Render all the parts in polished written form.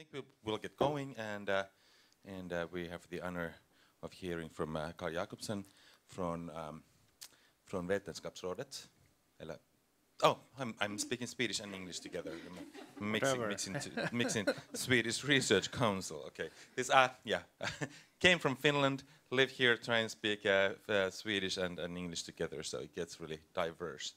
think we'll get going, and we have the honor of hearing from Carl Jacobsson from Vetenskapsrådet. Oh, I'm speaking Swedish and English together. Mixing Swedish Research Council. Okay, this came from Finland, live here, try and speak Swedish and English together, so it gets really diverse.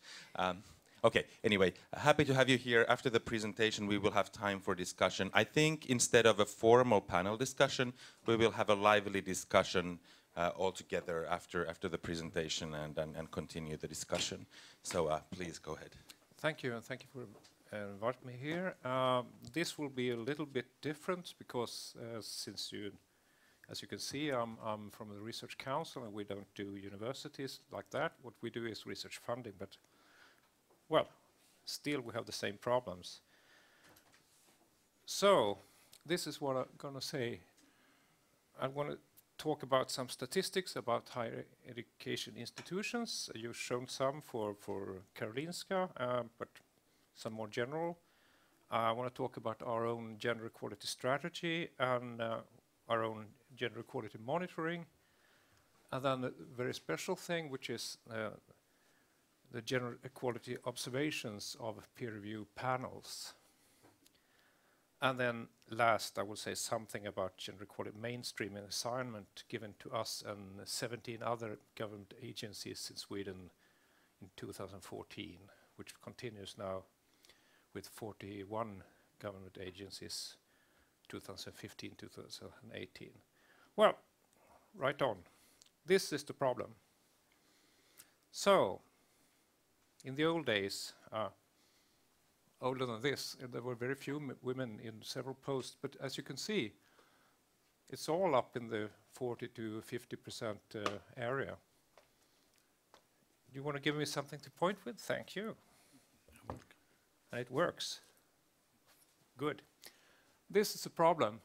Okay, anyway, happy to have you here. After the presentation, we will have time for discussion. I think instead of a formal panel discussion, we will have a lively discussion all together after the presentation and continue the discussion. So please go ahead. Thank you, and thank you for inviting me here. This will be a little bit different because as you can see, I'm from the Research Council, and we don't do universities like that. What we do is research funding, but well, still we have the same problems. So this is what I'm going to say. I'm going to talk about some statistics about higher education institutions. You've shown some for Karolinska, but some more general. I want to talk about our own gender equality strategy and our own gender equality monitoring. And then a very special thing, which is the gender equality observations of peer review panels. And then last, I will say something about gender equality mainstreaming assignment given to us and 17 other government agencies in Sweden in 2014, which continues now with 41 government agencies 2015-2018. Well, right on. This is the problem. So, in the old days, older than this, there were very few women in several posts, but as you can see, it's all up in the 40 to 50% area. You want to give me something to point with? Thank you. And it works. Good. This is a problem.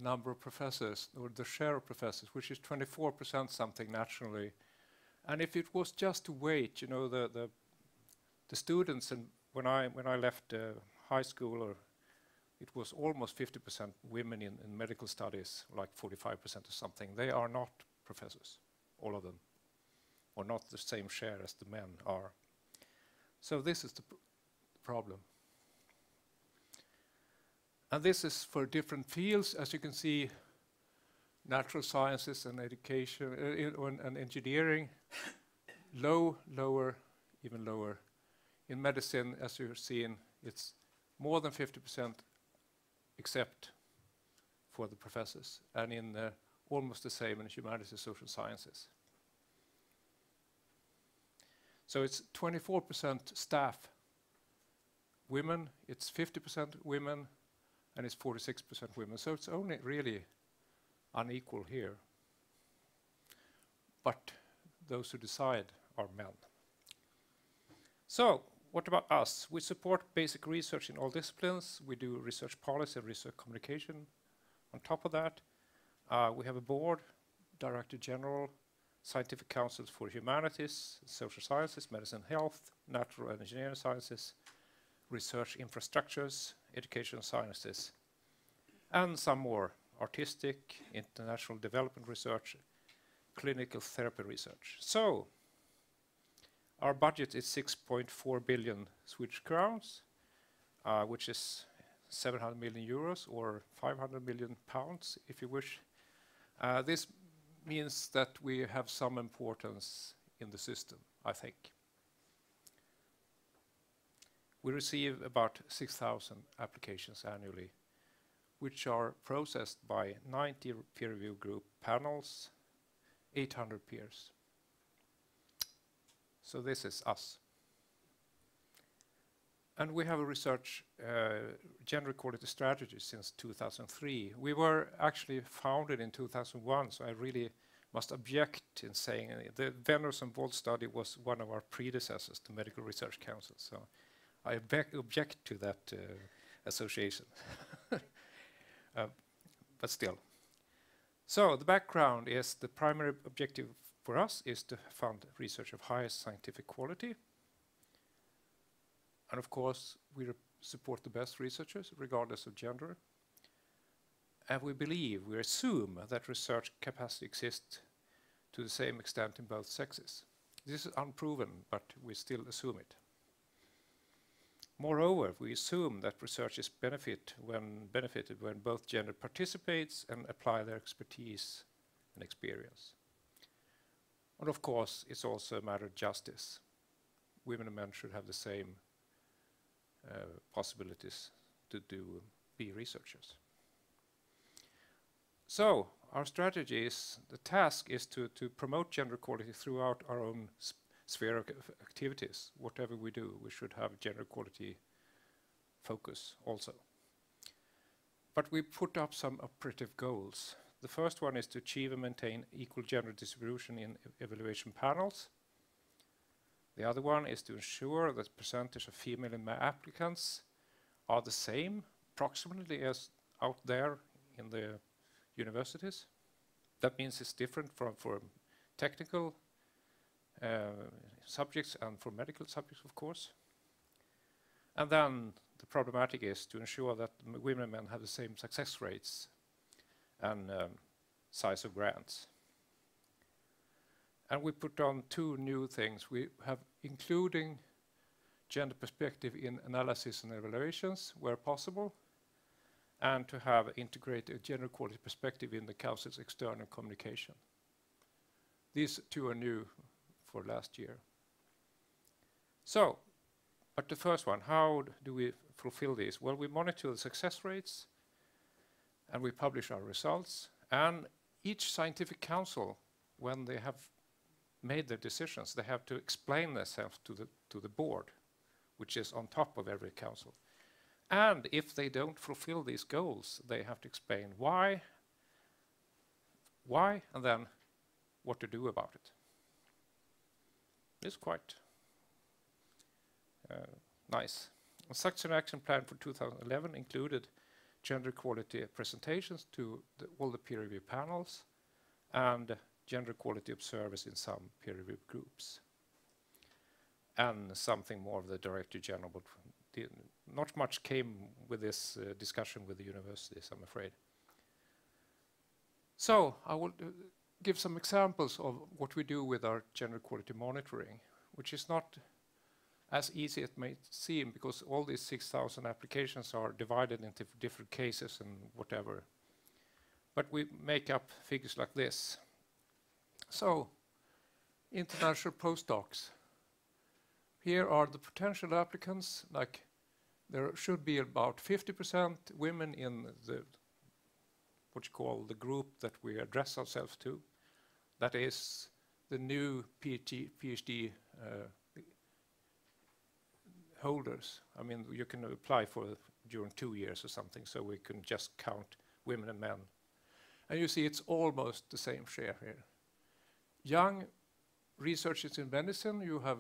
Number of professors, or the share of professors, which is 24% something nationally. And if it was just to wait, you know, the students, and when I left high school, it was almost 50% women in medical studies, like 45% or something. They are not professors, all of them, or not the same share as the men are. So this is the problem. And this is for different fields, as you can see, natural sciences and education and engineering, low, lower, even lower. In medicine, as you're seeing, it's more than 50% except for the professors, and in almost the same in humanities and social sciences. So it's 24% staff women, it's 50% women, and it's 46% women. So it's only really unequal here. But those who decide are men. So, what about us? We support basic research in all disciplines. We do research policy and research communication. On top of that, we have a board, Director General, Scientific Councils for Humanities, Social Sciences, Medicine, Health, Natural and Engineering Sciences, Research Infrastructures, Education Sciences, and some more: artistic, international development research, clinical therapy research. So, our budget is 6.4 billion Swedish crowns, which is 700 million euros or 500 million pounds, if you wish. This means that we have some importance in the system, I think. We receive about 6,000 applications annually, which are processed by 90 peer review group panels, 800 peers. So this is us. And we have a research gender equality strategy since 2003. We were actually founded in 2001, so I really must object in saying the Venus and Volt study was one of our predecessors to Medical Research Council. So I object to that association. But still. So the background is the primary objective for us is to fund research of highest scientific quality. And of course, we support the best researchers, regardless of gender. And we assume that research capacity exists to the same extent in both sexes. This is unproven, but we still assume it. Moreover, we assume that research is benefited when both gender participates and apply their expertise and experience. And of course, it's also a matter of justice. Women and men should have the same possibilities to be researchers. So our strategy is, the task is to promote gender equality throughout our own sphere of activities. Whatever we do, we should have gender equality focus also. But we put up some operative goals. The first one is to achieve and maintain equal gender distribution in evaluation panels. The other one is to ensure that percentage of female and male applicants are the same, approximately as out there in the universities. That means it's different for technical subjects and for medical subjects, of course. And then the problematic is to ensure that women and men have the same success rates and size of grants. And we put on 2 new things. We have including gender perspective in analysis and evaluations where possible, and to have integrated gender equality perspective in the Council's external communication. These 2 are new for last year. So, but the first one, how do we fulfill these? Well, we monitor the success rates, and we publish our results, and each scientific council, when they have made their decisions, they have to explain themselves to the board, which is on top of every council. And if they don't fulfill these goals, they have to explain why, and then what to do about it. It's quite nice. Such an action plan for 2011 included gender equality presentations to all the peer review panels and gender equality observers in some peer review groups. And something more of the Director General, but not much came with this discussion with the universities, I'm afraid. So I will give some examples of what we do with our gender equality monitoring, which is not as easy as it may seem, because all these 6,000 applications are divided into different cases and whatever. But we make up figures like this. So, international postdocs. Here are the potential applicants. Like, there should be about 50% women in the what you call the group that we address ourselves to. That is the new PhD holders. I mean, you can apply for during 2 years or something, so we can just count women and men. And you see it's almost the same share here. Young researchers in medicine, you have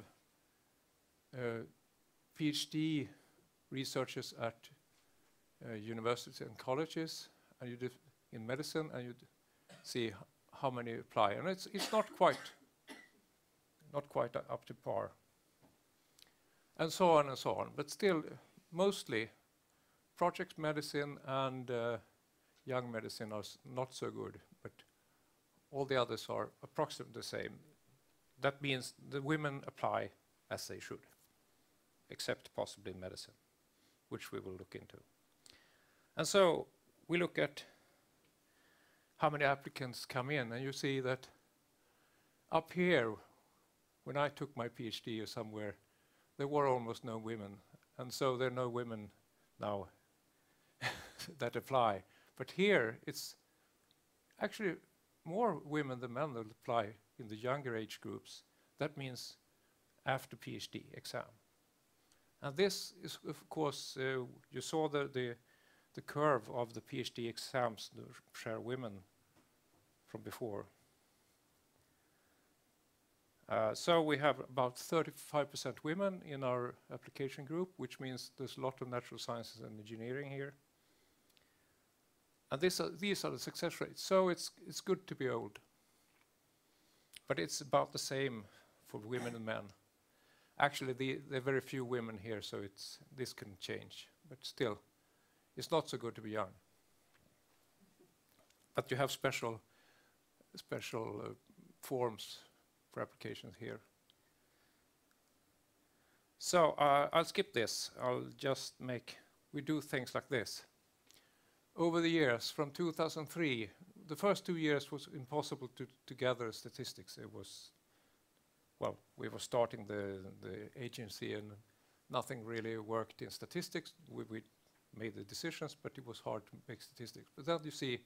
PhD researchers at universities and colleges, and you in medicine, and you see how many apply, and it's not quite up to par, and so on and so on. But still, mostly, project medicine and young medicine are not so good, but all the others are approximately the same. That means the women apply as they should, except possibly medicine, which we will look into. And so we look at how many applicants come in, and you see that up here, when I took my PhD or somewhere, there were almost no women, and so there are no women now that apply. But here, it's actually more women than men that apply in the younger age groups. That means after PhD exam. And this is, of course, you saw the curve of the PhD exams, the share women from before. So we have about 35% women in our application group, which means there's a lot of natural sciences and engineering here. And these are the success rates. So it's good to be old. But it's about the same for women and men. Actually, there are very few women here, so this can change. But still, it's not so good to be young. But you have special forms for applications here. So I'll skip this. I'll just we do things like this. Over the years, from 2003, the first 2 years was impossible to gather statistics. It was, well, we were starting the agency and nothing really worked in statistics. We made the decisions, but it was hard to make statistics. But then you see,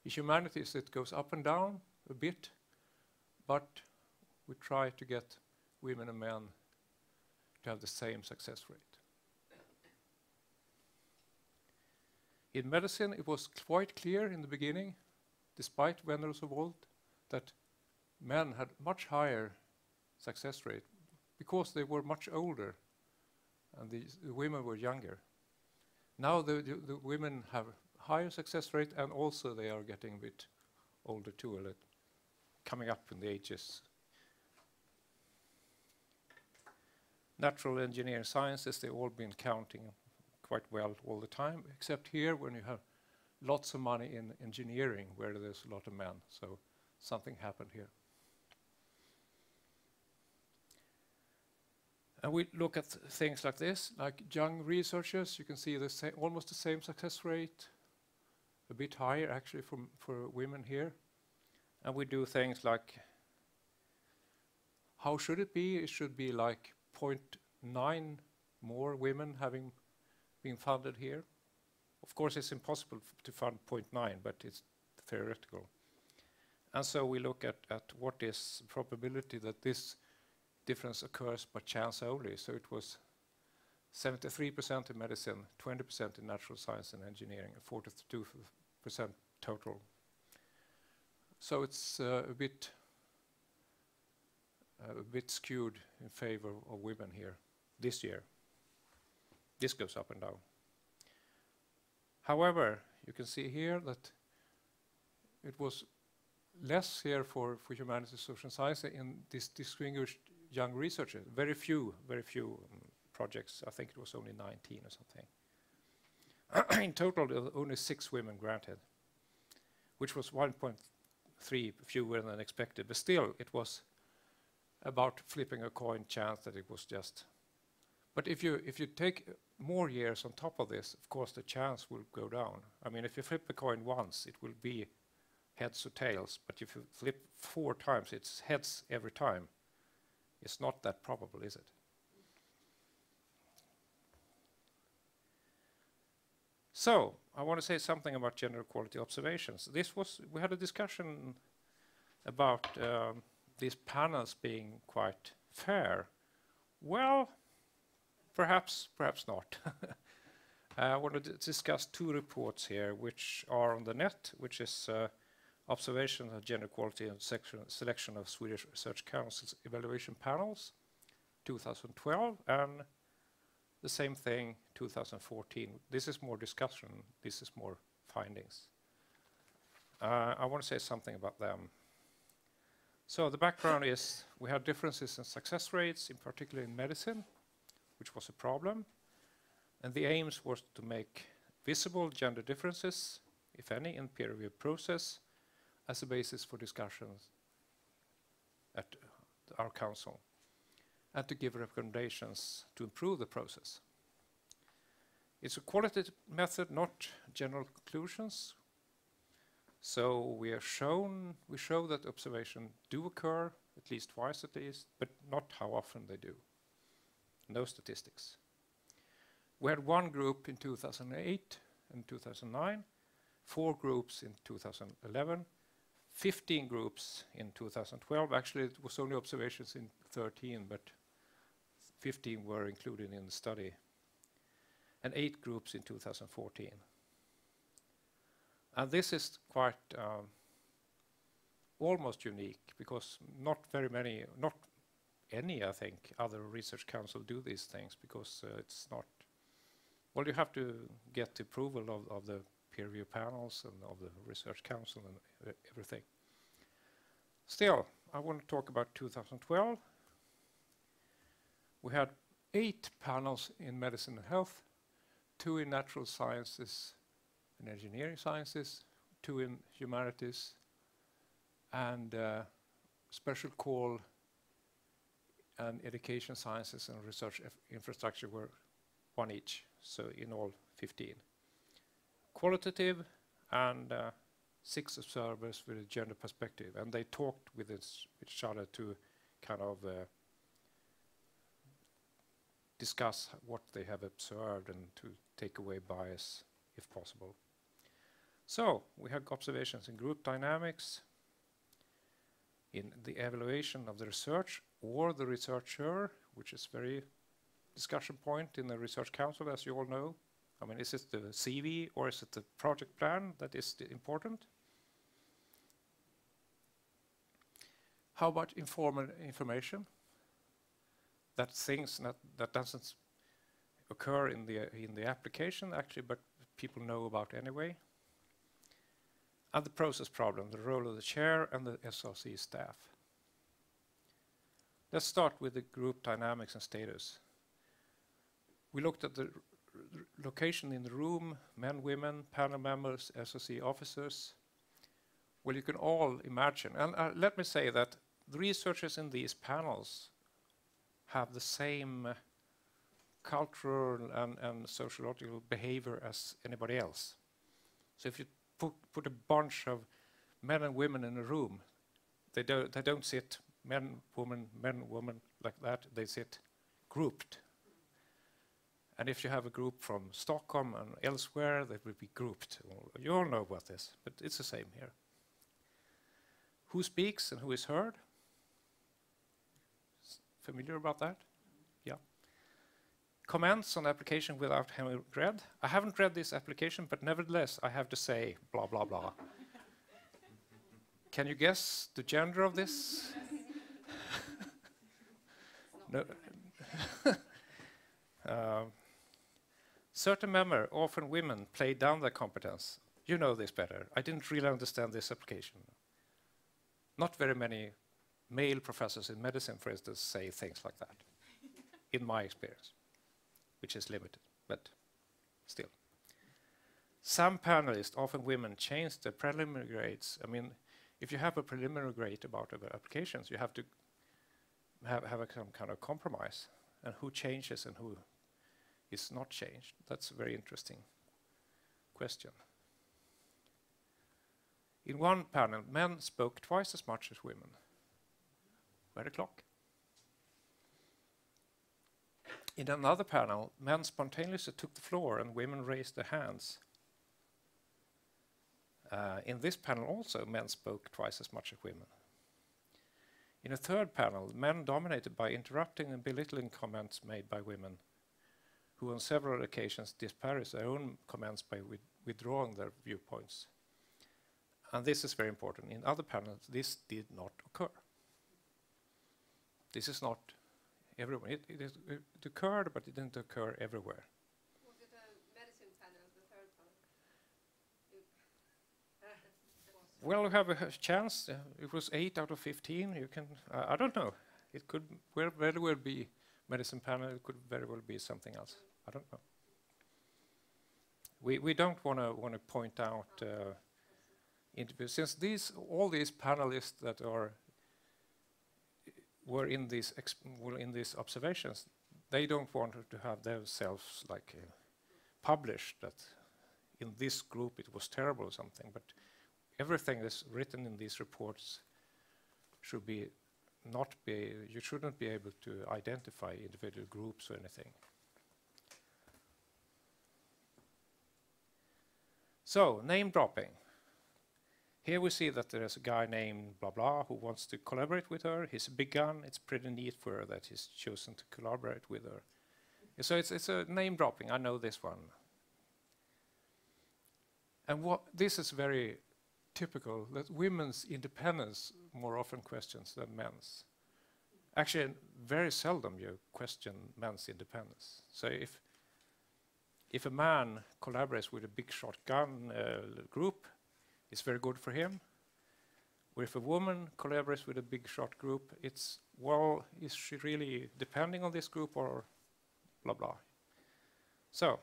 in humanities it goes up and down a bit, but we try to get women and men to have the same success rate. In medicine, it was quite clear in the beginning, despite vendors of old, that men had much higher success rate because they were much older and the women were younger. Now the women have higher success rate, and also they are getting a bit older too, coming up in the ages. Natural engineering sciences, they've all been counting quite well all the time, except here when you have lots of money in engineering where there's a lot of men, so something happened here. And we look at things like this, like young researchers, you can see almost the same success rate, a bit higher actually for women here. And we do things like, how should it be? It should be like 0.9 more women having been funded here. Of course, it's impossible to fund 0.9, but it's theoretical. And so we look at what is the probability that this difference occurs by chance only. So it was 73% in medicine, 20% in natural science and engineering, and 42% total. So it's a bit skewed in favor of women here this year. This goes up and down. However, you can see here that it was less here for humanities, social science in this distinguished young researchers. Very few projects. I think it was only 19 or something. In total, there were only 6 women granted, which was 1.3 fewer than expected. But still, it was about flipping a coin chance that it was just. But if you take more years on top of this, of course the chance will go down. I mean, if you flip a coin once, it will be heads or tails. But if you flip 4 times, it's heads every time. It's not that probable, is it? So I want to say something about gender equality observations. We had a discussion about these panels being quite fair. Well, perhaps not. I want to discuss 2 reports here, which are on the net, which is observation of gender equality and selection of Swedish Research Council's evaluation panels, 2012, and the same thing, 2014. This is more discussion, this is more findings. I want to say something about them. So the background is we had differences in success rates, in particular in medicine, which was a problem. And the aims was to make visible gender differences, if any, in peer review process as a basis for discussions at our council, and to give recommendations to improve the process. It's a qualitative method, not general conclusions. So we show that observations do occur at least twice at least, but not how often they do. No statistics. We had 1 group in 2008 and 2009, 4 groups in 2011, 15 groups in 2012. Actually, it was only observations in 13, but 15 were included in the study, and 8 groups in 2014. And this is quite almost unique, because not any, I think, other research council do these things, because it's not, well, you have to get the approval of the peer review panels and of the research council and everything. Still, I want to talk about 2012. We had 8 panels in medicine and health, 2 in natural sciences and engineering sciences, 2 in humanities, and special call and education sciences and research infrastructure were 1 each, so in all 15. Qualitative and 6 observers with a gender perspective, and they talked with each other to kind of discuss what they have observed and to take away bias if possible. So we had observations in group dynamics, in the evaluation of the research or the researcher, which is very discussion point in the research council, as you all know. I mean, is it the CV or is it the project plan that is important? How about informal information? That things that doesn't occur in the application actually, but people know about anyway. And the process problem, the role of the chair and the SRC staff. Let's start with the group dynamics and status. We looked at the location in the room, men, women, panel members, SRC officers. Well, you can all imagine, and let me say that the researchers in these panels have the same cultural and sociological behavior as anybody else. So if you put a bunch of men and women in a room, they don't sit men, woman, like that. They sit grouped. And if you have a group from Stockholm and elsewhere, they will be grouped. You all know about this, but it's the same here. Who speaks and who is heard? Familiar about that? Yeah. Comments on application without having read. I haven't read this application, but nevertheless, I have to say blah, blah, blah. Can you guess the gender of this? No. Certain members, often women, play down their competence. You know this better. I didn't really understand this application. Not very many male professors in medicine, for instance, say things like that, in my experience, which is limited, but still. Some panelists, often women, change their preliminary grades. I mean, if you have a preliminary grade about applications, you have to have some kind of compromise, and who changes and who is not changed. That's a very interesting question. In one panel, men spoke twice as much as women. Where the clock? In another panel, men spontaneously took the floor and women raised their hands. In this panel also, men spoke twice as much as women. In a third panel, men dominated by interrupting and belittling comments made by women, who on several occasions disparaged their own comments by withdrawing their viewpoints. And this is very important. In other panels, this did not occur. This is not everywhere. It occurred, but it didn't occur everywhere. Was it a medicine panel, the third panel? Well, we have a chance. It was 8 out of 15. You can. I don't know. It could very well be medicine panel. It could very well be something else. I don't know. We don't want to point out interviews, since all these panelists that were in these observations, they don't want to have themselves like published that in this group it was terrible or something. But everything that's written in these reports should be you shouldn't be able to identify individual groups or anything. So, name dropping. Here we see that there is a guy named blah blah who wants to collaborate with her. He's a big gun. It's pretty neat for her that he's chosen to collaborate with her. So it's a name dropping. I know this one. And this is very typical, that women's independence more often questions than men's. Actually, very seldom you question men's independence. So if a man collaborates with a big shotgun group, it's very good for him. Where if a woman collaborates with a big shot group, it's, well, is she really depending on this group or blah blah. So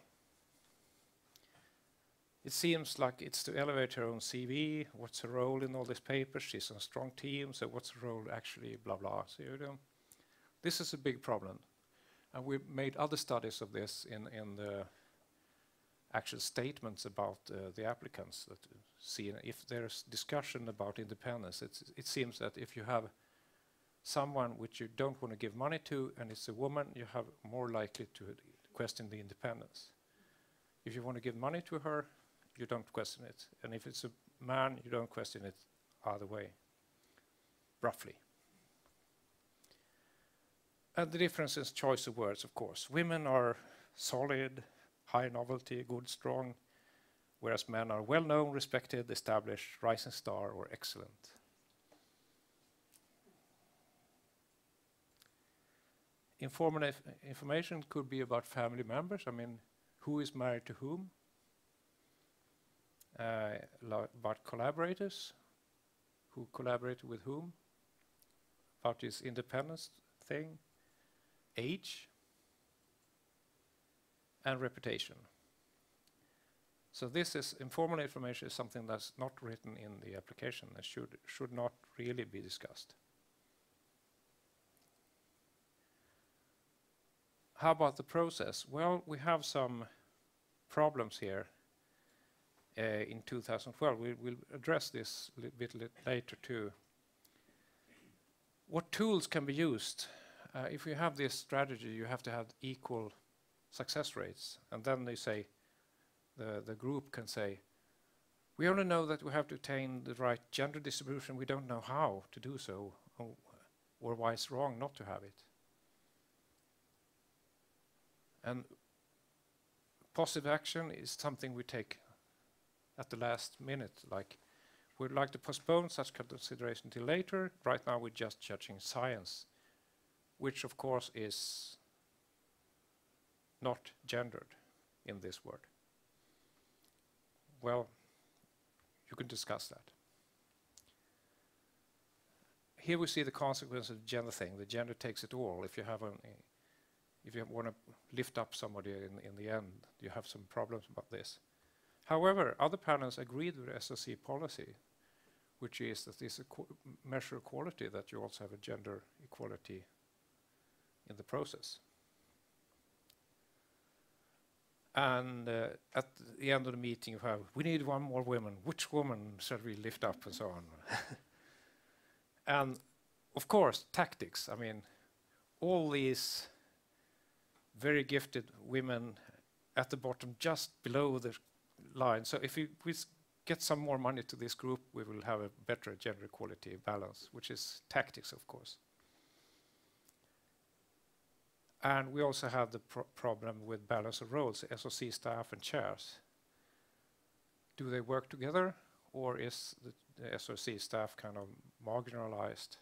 it seems like it's to elevate her own CV. What's her role in all these papers? She's on a strong team, so what's her role actually? Blah blah. So you know, this is a big problem, and we made other studies of this in the actual statements about the applicants that see if there's discussion about independence. It seems that if you have someone which you don't want to give money to, and it's a woman, you have more likely to question the independence. If you want to give money to her, you don't question it. And if it's a man, you don't question it either way, roughly. And the difference is choice of words, of course. Women are solid, high novelty, good, strong, whereas men are well-known, respected, established, rising star, or excellent. Information could be about family members. I mean, who is married to whom? About collaborators, who collaborate with whom? About this independence thing, age, and reputation. So this is informal information is something that's not written in the application and should not really be discussed. How about the process? Well, we have some problems here in 2012. We'll address this a bit later too. What tools can be used? If you have this strategy, you have to have equal success rates. And then they say, the group can say, we only know that we have to attain the right gender distribution. We don't know how to do so, or why it's wrong not to have it. And positive action is something we take at the last minute. Like, we'd like to postpone such consideration till later. Right now we're just judging science, which of course is not gendered in this word. Well, you can discuss that. Here we see the consequence of the gender thing. The gender takes it all. If you have if you want to lift up somebody in the end, you have some problems about this. However, other panels agreed with the SOC policy, which is that this measure of quality, that you also have a gender equality in the process. And at the end of the meeting, you have, we need one more woman. Which woman shall we lift up, and so on. And of course, tactics. I mean, all these very gifted women at the bottom, just below the line. So if we get some more money to this group, we will have a better gender equality balance, which is tactics, of course. And we also have the problem with balance of roles, SOC staff and chairs. Do they work together, or is the SOC staff kind of marginalized?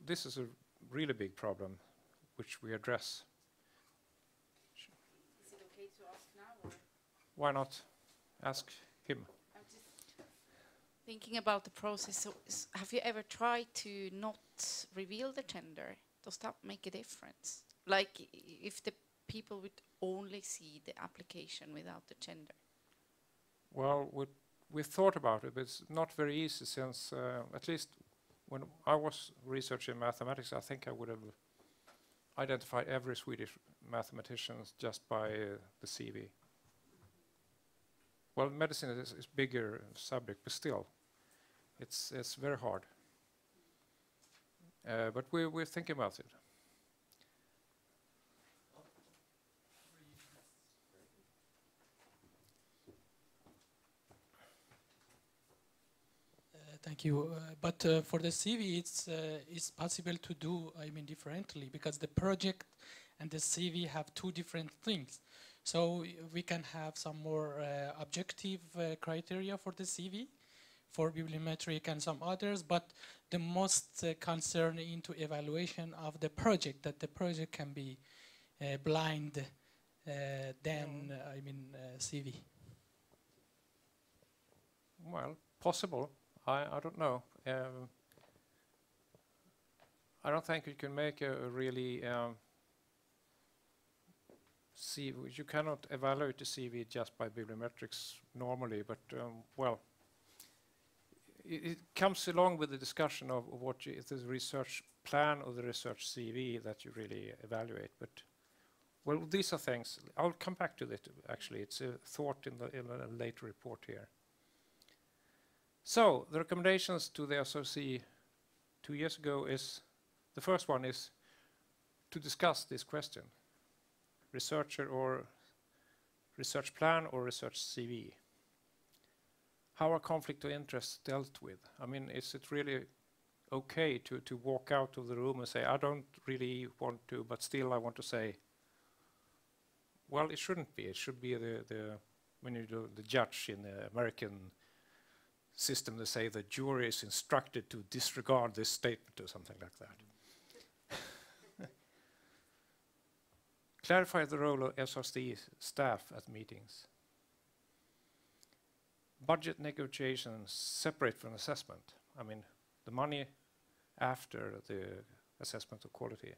This is a really big problem, which we address. Is it okay to ask now, or? Why not ask him? I'm just thinking about the process. So have you ever tried to not reveal the gender? Does that make a difference? Like if the people would only see the application without the gender? Well, we thought about it, but it's not very easy since, at least when I was researching mathematics, I think I would have identified every Swedish mathematician just by the CV. Well, medicine is a bigger subject, but still, it's very hard. But we're thinking about it. Thank you. But for the CV, it's possible to do, I mean, differently, because the project and the CV have two different things. So we can have some more objective criteria for the CV, for bibliometric and some others, but the most concern into evaluation of the project, that the project can be blind than, I mean, CV. Well, possible. I don't know. I don't think you can make a really CV. You cannot evaluate the CV just by bibliometrics normally, but well, it comes along with the discussion of what is the research plan or the research CV that you really evaluate. But well, these are things. I'll come back to that. Actually, it's a thought in a later report here. So the recommendations to the SRC 2 years ago is, the first one is to discuss this question: researcher or research plan or research CV. How are conflict of interest dealt with? I mean, is it really okay to walk out of the room and say, I don't really want to, but still I want to say? Well, it shouldn't be. It should be when you do the judge in the American system, they say the jury is instructed to disregard this statement or something like that. Clarify the role of SRC staff at meetings. Budget negotiations separate from assessment. I mean, the money after the assessment of quality.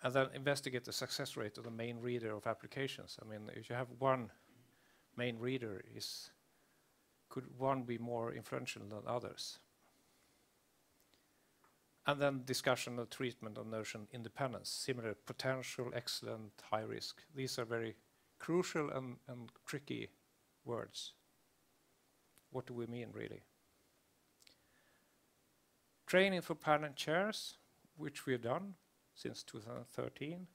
And then investigate the success rate of the main reader of applications. I mean, if you have one main reader, could one be more influential than others? And then discussion of treatment of notion independence, similar potential, excellent, high risk. These are very crucial and tricky words. What do we mean really? Training for panel chairs, which we have done since 2013.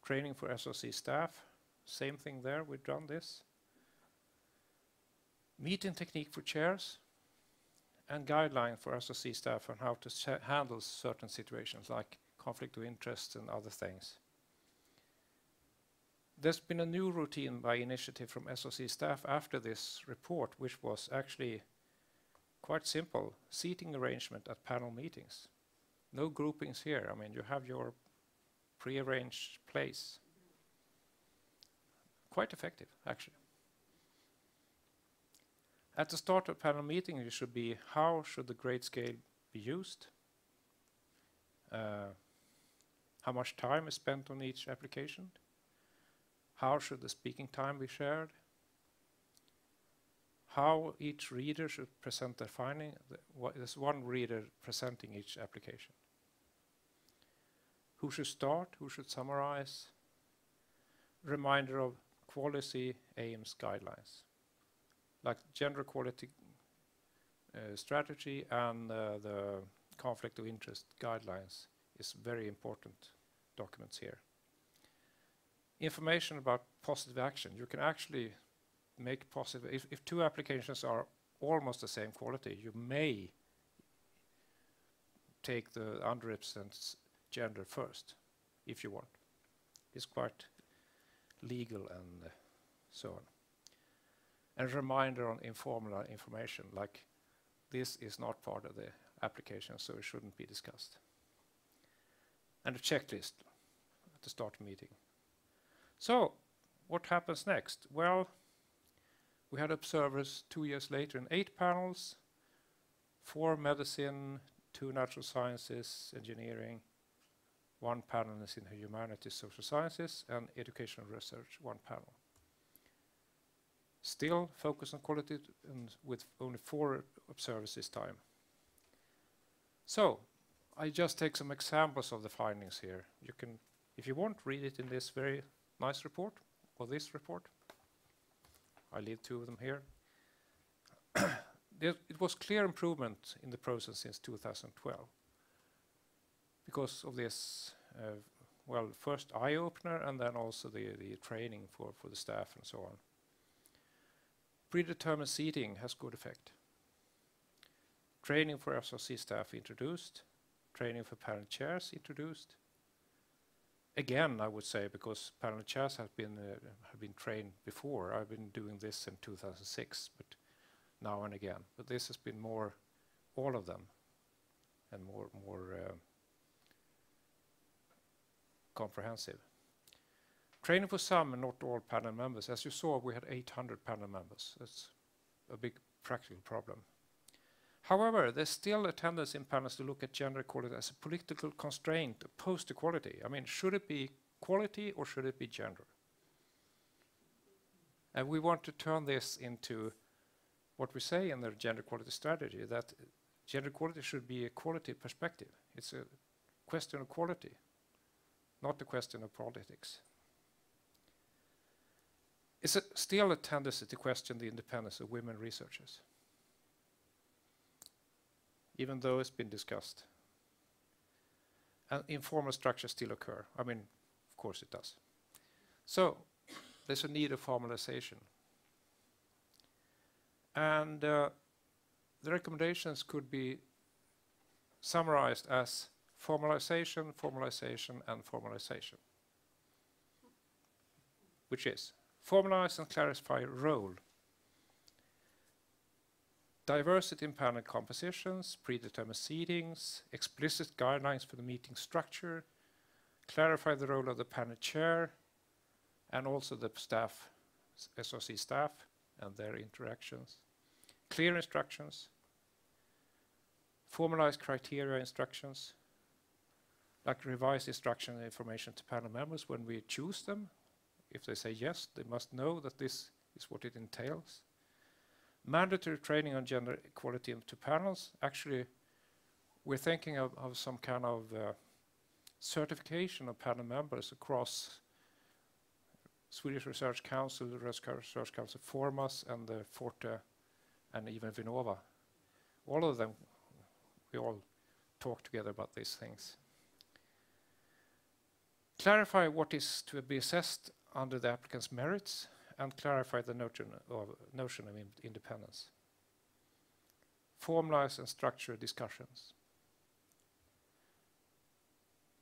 Training for SRC staff, same thing there, we've done this. Meeting technique for chairs, and guideline for SRC staff on how to handle certain situations like conflict of interest and other things. There's been a new routine by initiative from SRC staff after this report, which was actually quite simple: seating arrangement at panel meetings. No groupings here. I mean, you have your pre-arranged place. Quite effective, actually. At the start of panel meeting, it should be, how should the grade scale be used? How much time is spent on each application? How should the speaking time be shared? How each reader should present their finding. There's one reader presenting each application. Who should start? Who should summarize? Reminder of quality aims guidelines, like gender equality strategy and the conflict of interest guidelines is very important documents here. Information about positive action. You can actually make positive, if two applications are almost the same quality, you may take the underrepresented gender first, if you want. It's quite legal and so on. And a reminder on informal information, like this is not part of the application, so it shouldn't be discussed. And a checklist at the start of the meeting. So, what happens next? Well, we had observers 2 years later in 8 panels, 4 medicine, 2 natural sciences, engineering, 1 panel is in humanities, social sciences, and educational research, 1 panel. Still focus on quality and with only 4 observers this time. So, I just take some examples of the findings here. You can, if you want, read it in this very nice report, or this report. I leave 2 of them here. It was clear improvement in the process since 2012. Because of this, well, first eye-opener and then also the training for the staff and so on. Predetermined seating has good effect. Training for SRC staff introduced. Training for panel chairs introduced. Again, I would say, because panel chairs have been trained before. I've been doing this in 2006, but now and again. But this has been more, all of them, and more comprehensive. Training for some and not all panel members. As you saw, we had 800 panel members. That's a big practical problem. However, there's still a tendency in panels to look at gender equality as a political constraint opposed to quality. I mean, should it be quality or should it be gender? And we want to turn this into what we say in the gender equality strategy, that gender equality should be a quality perspective. It's a question of quality, not a question of politics. It's still a tendency to question the independence of women researchers, even though it's been discussed. And informal structures still occur. I mean, of course it does. So, there's a need of formalization. And the recommendations could be summarized as formalization, formalization, and formalization. Which is formalize and clarify role, diversity in panel compositions, predetermined seatings, explicit guidelines for the meeting structure, clarify the role of the panel chair, and also the staff, SRC staff, and their interactions. Clear instructions, formalized criteria instructions, like revised instruction and information to panel members when we choose them. If they say yes, they must know that this is what it entails. Mandatory training on gender equality into panels. Actually, we're thinking of some kind of certification of panel members across Swedish Research Council, the Research Council Formas, and the Forte, and even Vinnova. All of them, we all talk together about these things. Clarify what is to be assessed under the applicant's merits, and clarify the notion of independence. Formalize and structure discussions.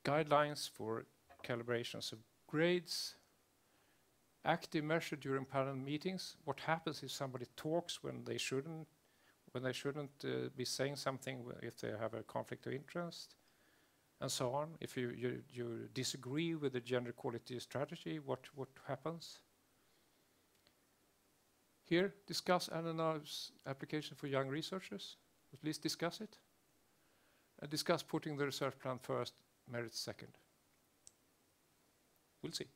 Guidelines for calibrations of grades. Active measure during panel meetings. What happens if somebody talks when they shouldn't be saying something if they have a conflict of interest, and so on. If you disagree with the gender equality strategy, what happens? Here, discuss and analyze application for young researchers. At least discuss it. And discuss putting the research plan first, merits second. We'll see.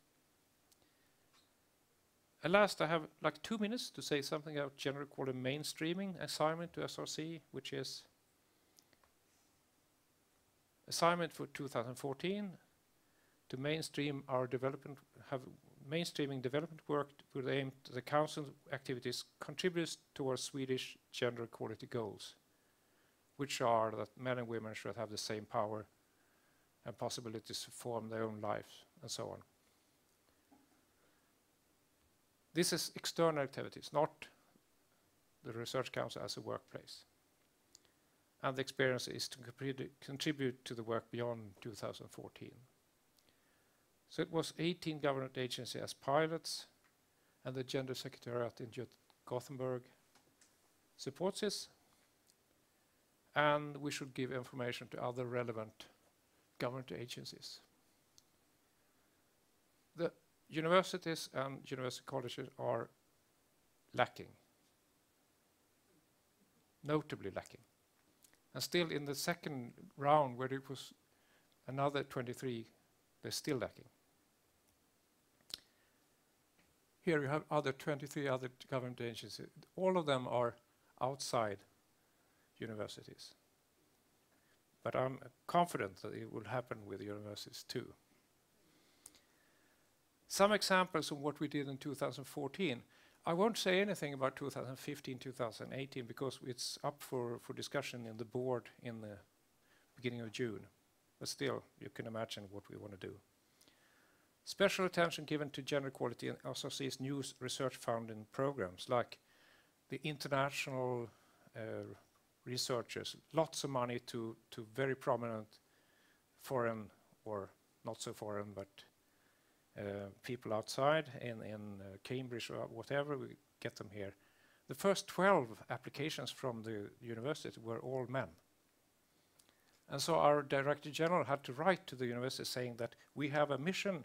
And last, I have like 2 minutes to say something about gender equality mainstreaming assignment to SRC, which is assignment for 2014 to mainstream our development, have mainstreaming development work with the aim to the Council activities contributes towards Swedish gender equality goals, which are that men and women should have the same power and possibilities to form their own lives, and so on. This is external activities, not the Research Council as a workplace. And the experience is to contribute to the work beyond 2014. So it was 18 government agencies as pilots, and the Gender Secretariat in Gothenburg supports this. And we should give information to other relevant government agencies. The universities and university colleges are lacking, notably lacking. And still in the second round, where it was another 23, they're still lacking. Here you have 23 other government agencies. All of them are outside universities. But I'm confident that it will happen with universities too. Some examples of what we did in 2014. I won't say anything about 2015, 2018, because it's up for discussion in the board in the beginning of June. But still, you can imagine what we want to do. Special attention given to gender equality in SRC's new research funding programs, like the international researchers. Lots of money to very prominent foreign, or not so foreign, but people outside in Cambridge or whatever, we get them here. The first 12 applications from the university were all men. And so our Director General had to write to the university saying that we have a mission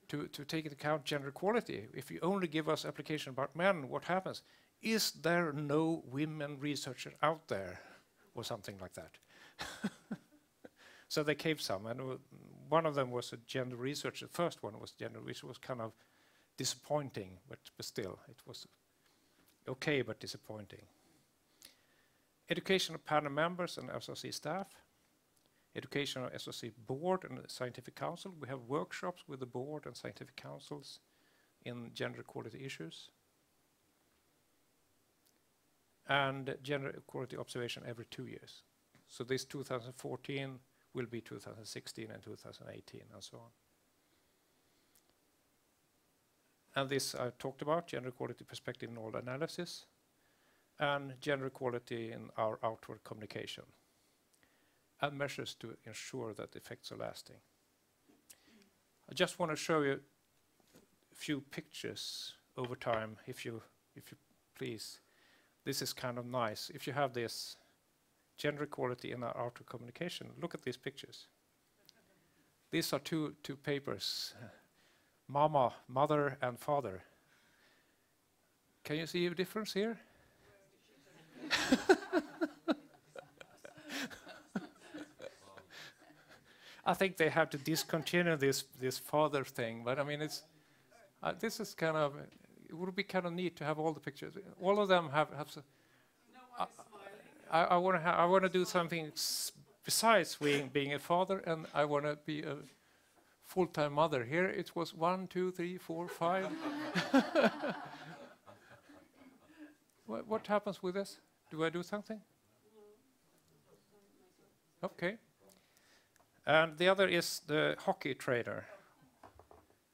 to take into account gender equality. If you only give us application about men, what happens? Is there no women researchers out there, or something like that? So they gave some, and one of them was a gender researcher. The first one was gender, which was kind of disappointing, but still, it was okay, but disappointing. Education of panel members and SRC staff. Education of SRC board and the scientific council. We have workshops with the board and scientific councils in gender equality issues. And gender equality observation every 2 years. So this 2014 will be 2016 and 2018 and so on. And this I talked about, gender equality perspective in all analysis, and gender equality in our outward communication, and measures to ensure that the effects are lasting. I just want to show you a few pictures over time, if you please. This is kind of nice. If you have this gender equality in our outer communication, look at these pictures. These are two papers, mother and father. Can you see a difference here? I think they have to discontinue this father thing, but I mean it's this is kind of, it would be kind of neat to have all the pictures. All of them have I want to do something besides being a father, and I want to be a full-time mother. Here it was 1, 2, 3, 4, 5. What happens with this? Do I do something? Okay. And the other is the hockey trainer.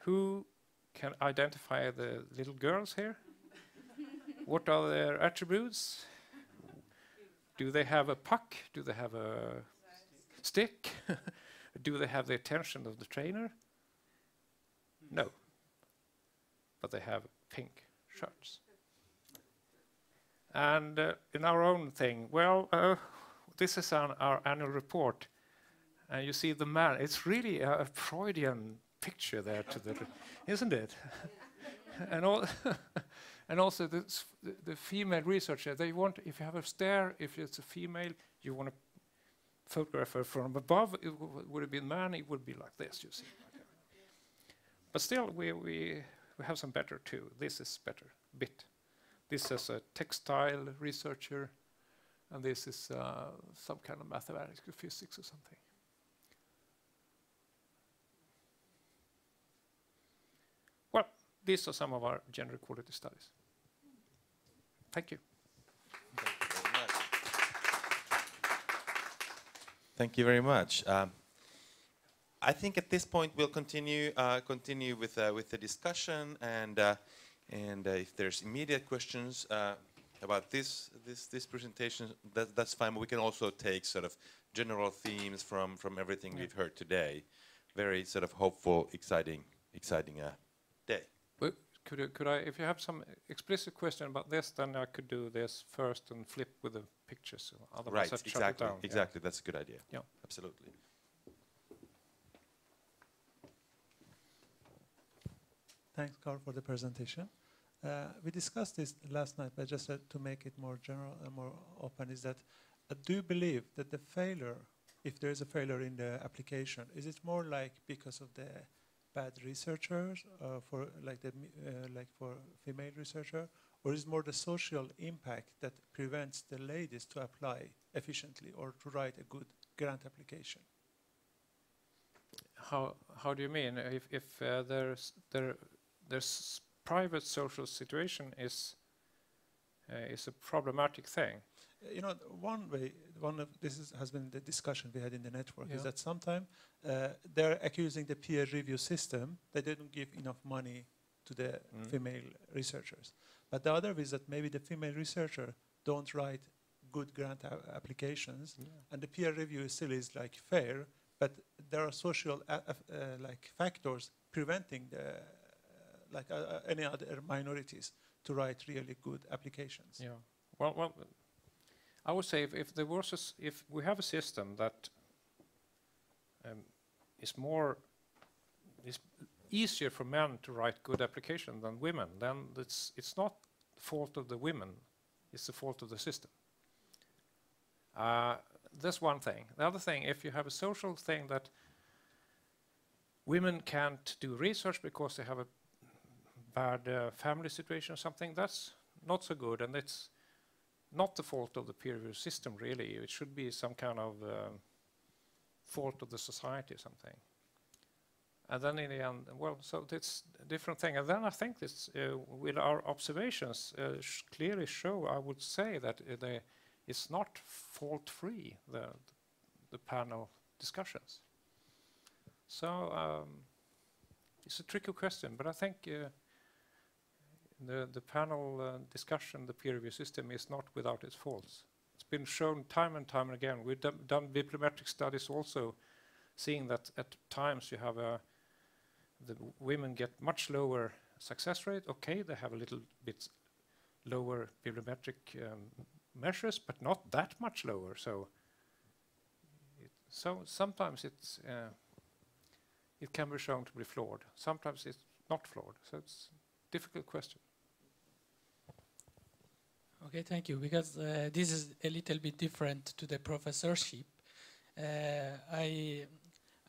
Who can identify the little girls here? What are their attributes? Do they have a puck? Do they have a stick? Do they have the attention of the trainer? No. But they have pink shirts. And in our own thing, well, this is our annual report. And you see the man, it's really a Freudian picture there, isn't it? And also the female researcher, they want, if you have a stare, if it's a female, you want to photograph her from above. It would have been man, it would be like this, you see. But still, we have some better too. This is better, bit. This is a textile researcher, and this is some kind of mathematics or physics or something. Well, these are some of our gender equality studies. Thank you. Thank you very much. I think at this point we'll continue with the discussion, and if there's immediate questions about this presentation, that's fine. But we can also take sort of general themes from everything we've heard today. Very sort of hopeful, exciting day. Well, could I, if you have some explicit question about this, then I could do this first and flip with the pictures. Otherwise, Right, I'd shut it down. exactly. That's a good idea. Yeah, absolutely. Thanks, Carl, for the presentation. We discussed this last night, but just to make it more general and more open, is that do you believe that the failure, if there is a failure in the application, is it more like because of the bad researchers, for female researcher, or is it more the social impact that prevents the ladies to apply efficiently or to write a good grant application? How do you mean? If there's private social situation is a problematic thing. You know, has been the discussion we had in the network, is that sometimes they're accusing the peer review system that they don't give enough money to the female researchers. But the other is that maybe the female researcher don't write good grant applications, and the peer review still is like fair, but there are social factors preventing the any other minorities to write really good applications. Yeah. Well, I would say if we have a system that is easier for men to write good application than women, then it's not the fault of the women, it's the fault of the system. That's one thing. The other thing, if you have a social thing that women can't do research because they have a bad family situation or something, that's not so good, and it's not the fault of the peer review system, really. It should be some kind of fault of the society or something. And then in the end, well, so it's a different thing. And then I think this, with our observations, clearly show, I would say, that it's not fault-free, the panel discussions. So it's a tricky question, but I think the panel discussion, the peer review system, is not without its faults. It's been shown time and time again. We've done bibliometric studies also, seeing that at times you have the women get much lower success rate. Okay, they have a little bit lower bibliometric measures, but not that much lower. So sometimes it's it can be shown to be flawed. Sometimes it's not flawed. So it's a difficult question. Okay, thank you. Because this is a little bit different to the professorship.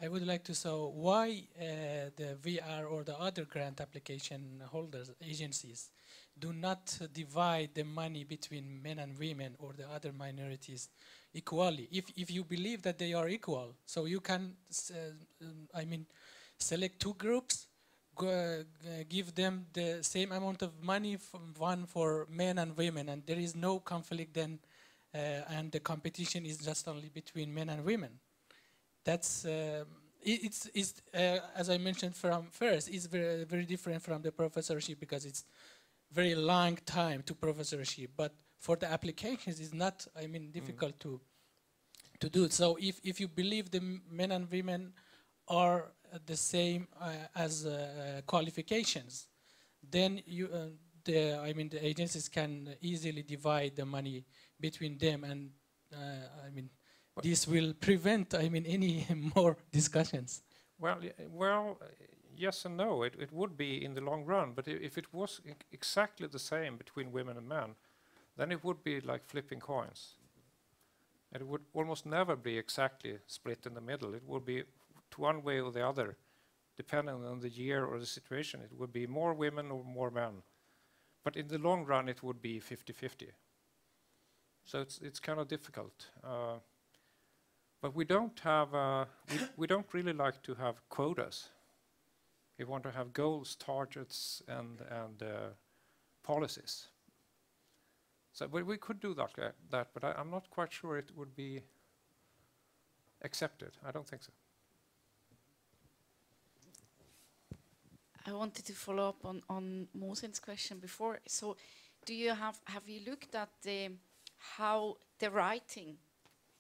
I would like to know why the VR or the other grant application holders, agencies, do not divide the money between men and women or the other minorities equally. If you believe that they are equal, so you can, select two groups, give them the same amount of money, one for men and women, and there is no conflict then, and the competition is just only between men and women. That's as I mentioned from first, it's very, very different from the professorship because it's very long time to professorship. But for the applications, it's not, difficult to do it. So if you believe the men and women are the same as qualifications, then you, the agencies can easily divide the money between them, and this will prevent, any more discussions. Well, yes and no. It would be in the long run, but if it was exactly the same between women and men, then it would be like flipping coins. And it would almost never be exactly split in the middle. It would be to one way or the other, depending on the year or the situation. It would be more women or more men. But in the long run, it would be 50-50. So it's kind of difficult. But we don't have, we don't really like to have quotas. We want to have goals, targets, and policies. So we could do that, but I'm not quite sure it would be accepted. I don't think so. I wanted to follow up on Mosen's question before. So, have you looked at how the writing,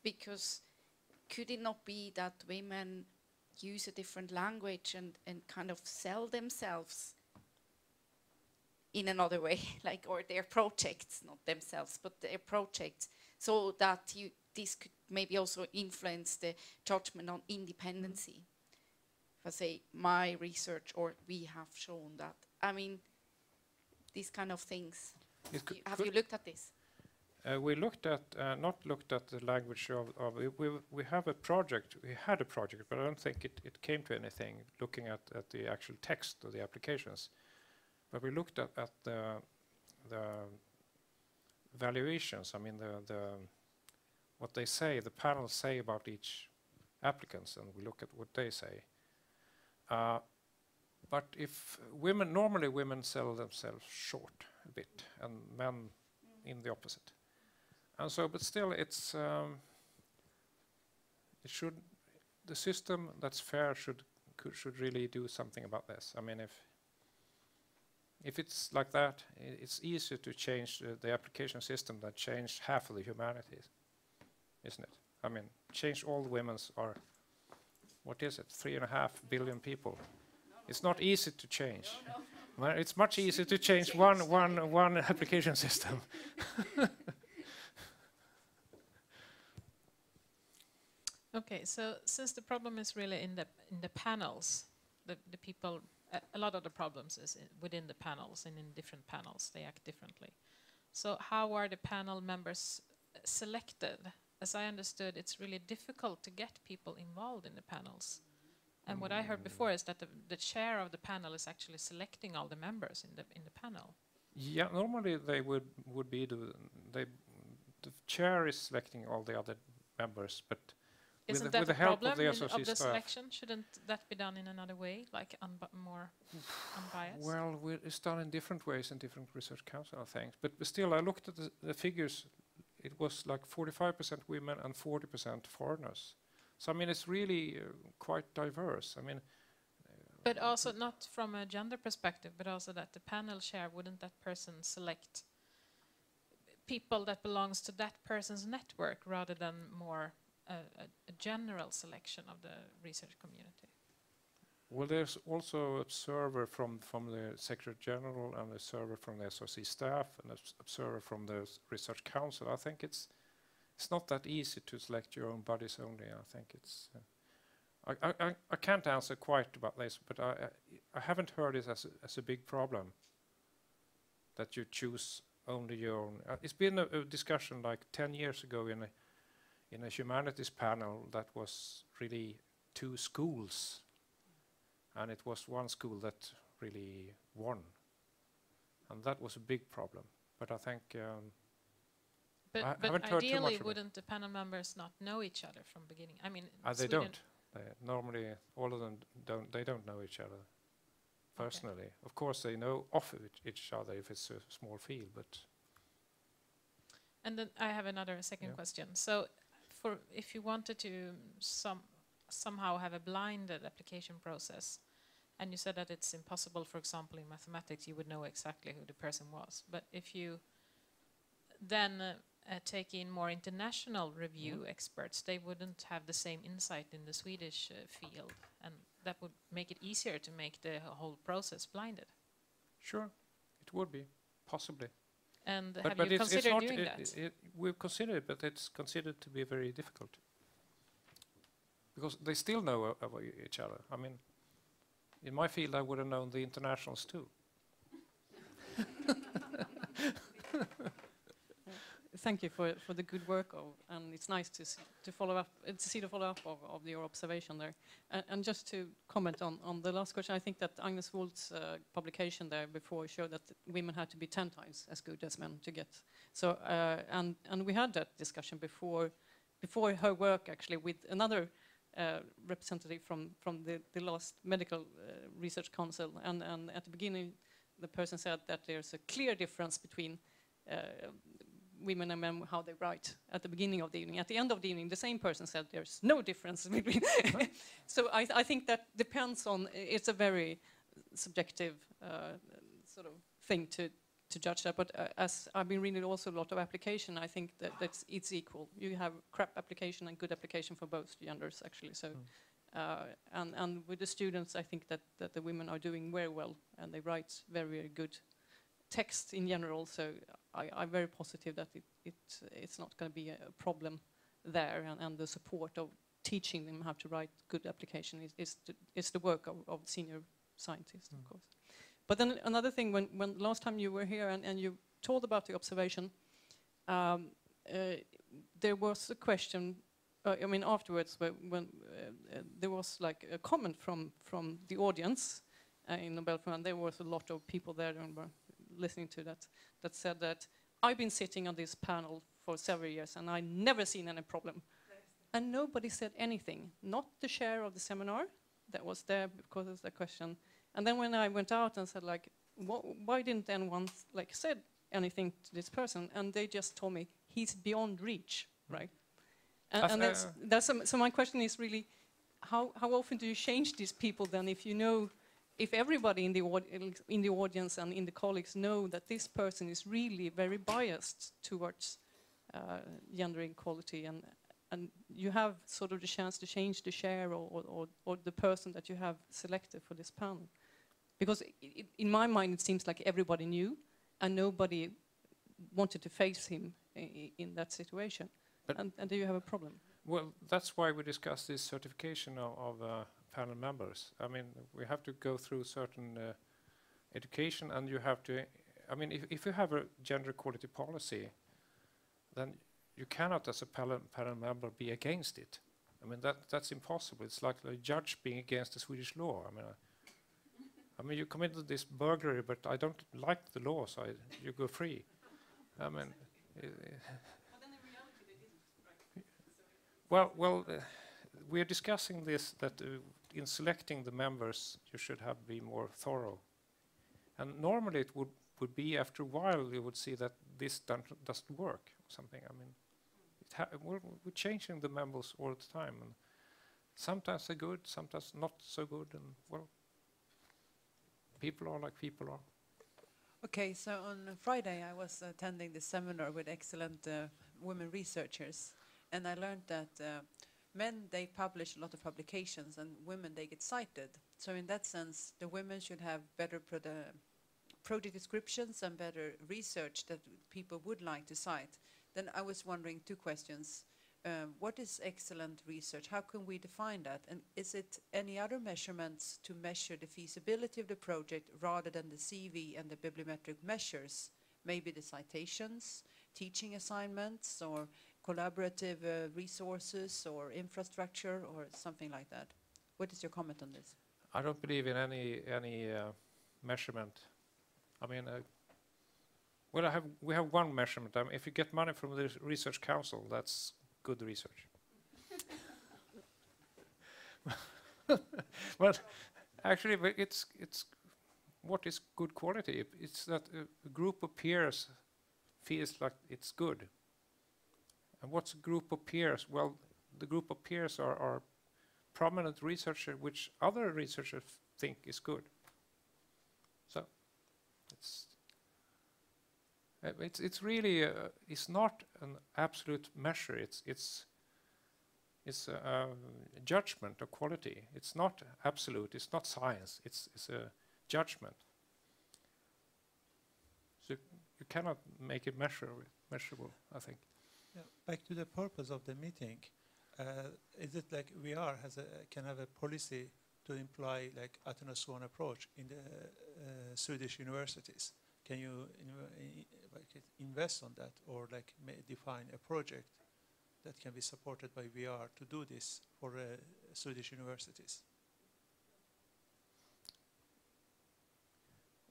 because could it not be that women use a different language and kind of sell themselves in another way, like, or their projects, not themselves, but their projects, so that this could maybe also influence the judgment on independency? If I say my research, or we have shown that, these kind of things. Have you looked at this? We looked at, not looked at the language of we have a project, we had a project, but I don't think it came to anything, looking at the actual text of the applications. But we looked at the valuations, what they say, the panels say about each applicants, and we look at what they say. But if normally women sell themselves short a bit, and men in the opposite. And so, but still, it's the system that's fair should really do something about this. If it's like that, it's easier to change the application system than change half of the humanities, isn't it? Change all the women's are, what is it, 3.5 billion people. It's not easy to change. No. It's much easier to change one application system. Okay, so since the problem is really in the panels, the people a lot of the problems is within the panels, and in different panels they act differently. So how are the panel members selected? As I understood, it's really difficult to get people involved in the panels. And what I heard before is that the chair of the panel is actually selecting all the members in the panel. Yeah, normally they would be the chair is selecting all the other members, but Isn't with that the a help problem of the of SOC the staff. selection? Shouldn't that be done in another way, like more unbiased? Well, it's done in different ways in different research council, I think. But still, I looked at the figures. It was like 45% women and 40% foreigners. So I mean, it's really quite diverse. I mean, but also not from a gender perspective, but also that the panel chair, wouldn't that person select people that belongs to that person's network rather than more a general selection of the research community? well, there's also observer from the Secretary General and the observer from the SOC staff and an observer from the Research Council. I think it's not that easy to select your own bodies only. I think it's. I can't answer quite about this, but I haven't heard it as a big problem that you choose only your own. It's been a discussion like 10 years ago in a humanities panel that was really 2 schools, and it was one school that really won, and that was a big problem. But I think I haven't but heard too much ideally, of it. wouldn't the panel members not know each other from beginning? I mean, They Sweden don't. Normally, all of them don't. They don't know each other personally. Of course, they know of each other if it's a small field, but. And then I have another second question. So, if you wanted to somehow have a blinded application process, and you said that it's impossible, for example, in mathematics, you would know exactly who the person was. But if you then take in more international review experts, they wouldn't have the same insight in the Swedish field, and that would make it easier to make the whole process blinded. Sure, it would be, possibly. And But have you it's considered not, doing that? We've considered it, but it's considered to be very difficult. Because they still know about each other. I mean, in my field, I would have known the internationals too. Thank you for the good work, and it's nice to follow up, to see the follow-up of your observation there. And just to comment on the last question, I think that Agnes Wold's publication there before showed that women had to be 10 times as good as men to get. So and we had that discussion before her work actually with another representative from the last medical research council, and at the beginning the person said that there's a clear difference between women and men, how they write at the beginning of the evening. At the end of the evening, the same person said there's no difference between. So I think that depends on, it's a very subjective sort of thing to judge that. But as I've been reading also a lot of application, I think that it's equal. You have crap application and good application for both genders, actually. So, and with the students, I think that the women are doing very well, and they write very, very good text in general, so I'm very positive that it's not going to be a problem there, and the support of teaching them how to write good application is the work of senior scientists, of course. But then another thing, when last time you were here and you told about the observation, there was a question, I mean afterwards, when there was like a comment from the audience in Nobel Fund, there was a lot of people there and were listening to that said that I've been sitting on this panel for several years and I never seen any problem. And nobody said anything, not the chair of the seminar that was there because of the question. And then when I went out and said like, why didn't anyone like said anything to this person? And they just told me he's beyond reach, right? And so my question is really, how often do you change these people then if you know, if everybody in the audience and in the colleagues know that this person is really very biased towards gender equality, and you have sort of the chance to change the chair or the person that you have selected for this panel? Because in my mind it seems like everybody knew and nobody wanted to face him in that situation. And do you have a problem? Well, that's why we discussed this certification of panel members. I mean, we have to go through certain education, and you have to. I mean, if you have a gender equality policy, then you cannot, as a panel member, be against it. I mean, that's impossible. It's like a judge being against the Swedish law. I mean, you committed this burglary, but I don't like the law, so you go free. I mean, well, we are discussing this, that in selecting the members, you should be more thorough. And normally it would be after a while you would see that this doesn't work or something. I mean, we're changing the members all the time, and sometimes they're good, sometimes not so good, and well, people are like people are. Okay, so on Friday I was attending this seminar with excellent women researchers, and I learned that men, they publish a lot of publications, and women, they get cited. So in that sense, the women should have better project descriptions and better research that people would like to cite. Then I was wondering 2 questions. What is excellent research? How can we define that? And is it any other measurements to measure the feasibility of the project rather than the CV and the bibliometric measures? Maybe the citations, teaching assignments, or collaborative resources, or infrastructure, or something like that? What is your comment on this? I don't believe in any measurement. I mean, well, we have one measurement. If you get money from the Research Council, that's good research. But actually, it's what is good quality? It's that a group of peers feels like it's good. And what's a group of peers? Well, the group of peers are prominent researchers which other researchers think is good. So it's really it's not an absolute measure. It's a judgment of quality. It's not absolute. It's not science. It's a judgment. So you cannot make it measurable, I think. Yeah, back to the purpose of the meeting. Is it like VR can have a policy to imply like Athena Swan approach in the Swedish universities? Can you invest on that, or like define a project that can be supported by VR to do this for Swedish universities?